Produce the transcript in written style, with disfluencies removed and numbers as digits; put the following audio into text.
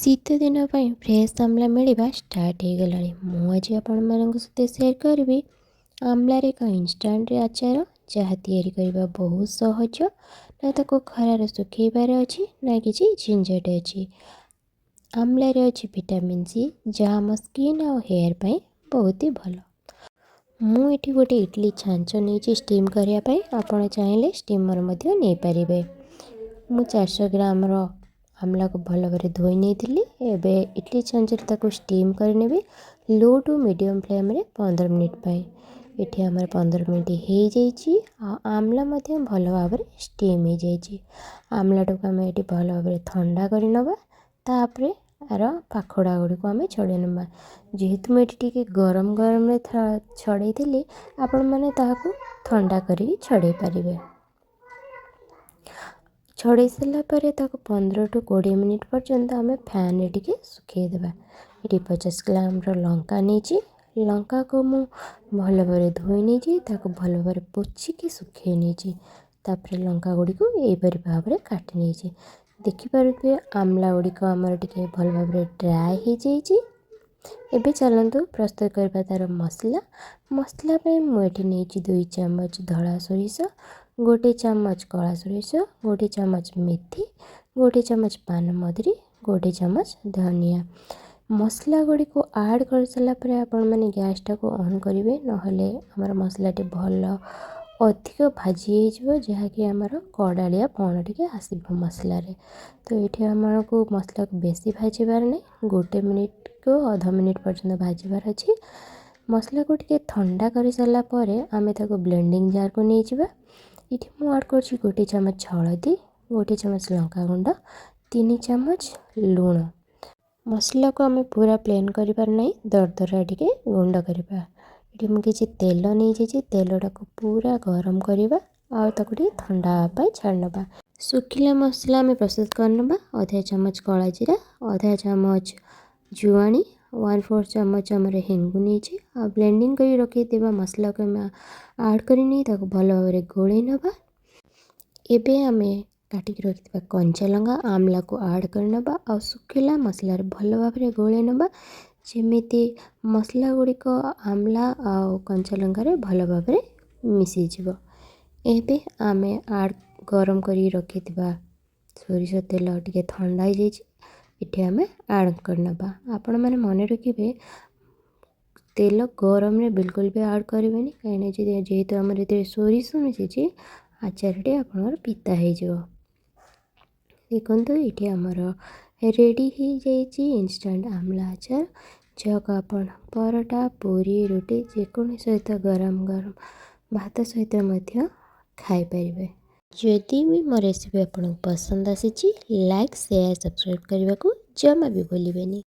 शीत दिन फ्रेश आमला मिलवा स्टार्ट हो गलानी। मुझे आपण सहित शेयर करी आमलार एक इन्स्टांट आचार जहाँ तैयारी करने बहुत सहज ना ताको खरार सुखेबार अच्छी ना कि झंझट अच्छी। आमलार अच्छी विटामिन सी जहाँ आम स्किन और हेयर पर बहुत ही भल। मुझे गोटे इडली छांच नहीं स्टीम करने आपड़ चाहिए स्टीमर नहीं पारे। मु 400 ग्राम आमला को भल भाव धोई नहीं एबे इडली छांचर स्टीम करने लो टू मीडियम फ्लेम रे 15 मिनिट पाए। ये आम 15 मिनिट हो जाइए आमला भल भाव स्टीम हो जाइए। आमलाटा को आम ये भल भाव ठंडा करने यार पाखड़ा गुड़ी को आम छड़े ना। जेहेतु मुझे गरम गरम छड़े थी आपण मैंने ठंडा कर छड़े पारे। छड़े सारापर 15 टू 20 मिनिट पर्यंत आम फैन रे टिके सुखेदेवा। ये 50 ग्राम लंका नहीं लंका को मु भल भाव धोई नहीं भल भाव पोचिकी सुखे नहीं लंका गुड़ी को यहीपरि भाव में काटी नहीं। देखिपे आमला गुड़िक आमर टे भल भाव ड्राए हो जाइए। एबे चलतु प्रस्तुत करबा तार मसला। मसला मुझे नहीं 2 चामच धड़ा सोरिष, 1 चामच कला सोरिष, 1 चामच मेथी, 1 चामच पान मधुरी, 1 चामच धनिया। मसला गुड़ी को ऐड कर सारापर आपण मैंने गैस टा को ऑन करेंगे नहले आमर मसलाटी भल अधिक भाजी हो जहाँकि आमर कड़ालिया पण टे आसब मसला। तो ये आम को मसला को बेसी भाजबार नहीं 1 मिनिट को आधा मिनिट पर्यंत भाजबार अच्छी। मसला को टे ठंडा कर सारापर आम ब्लेंडिंग जार को नहीं जावा। ये मुझे कर 1 चामच हलदी, 1 चामच लंका गुंड, 3 चामच लुण। मसला को आम पूरा प्लेन कर नहीं दरदरा टे गुंड करवा। ये मुझे किसी तेल नहीं जाइए तेलटा को पूरा गरम करवा आगे ठंडा हाँपाई छाड़ना। सुखिला मसला आम प्रस्तुत करना। आधा चामच कला जीरा, आधा चामच जुआणी, 1/4 चामच आम हेंगु नहीं आ ब्लेंडिंग कर रखी मसला को आम ऐड करनी भल भाव गोल नवा। एबे आम काटिक रखा कंचा लंका आमला को ऐड करना आ सुखिला मसला भल भाव गोल नवा जमीती मसला गुड़िक आमला आ कंचा लंकार भल भाव मिसीज। एबे आम ऐड गरम कर रखि सोरिष तेल टे ठंडा हो ये आम ऐड करना। आपण मैंने मन रखिए तेल गरम रे बिल्कुल भी ऐड करेंगे कहीं जेहेतु आम सोरिष मिसी आचारटी आपंकर पिता हो। देखो ये आमर रेडी हो जाइए इंस्टांट आमला आचार जहाँ आप परोटा पूरी रुटी जेकोनी सहित गरम गरम भात सहित खाईपर। जदि भी मो रेसिपी आपको पसंद आसी लाइक शेयर सब्सक्राइब करने को जमा भी भूलें।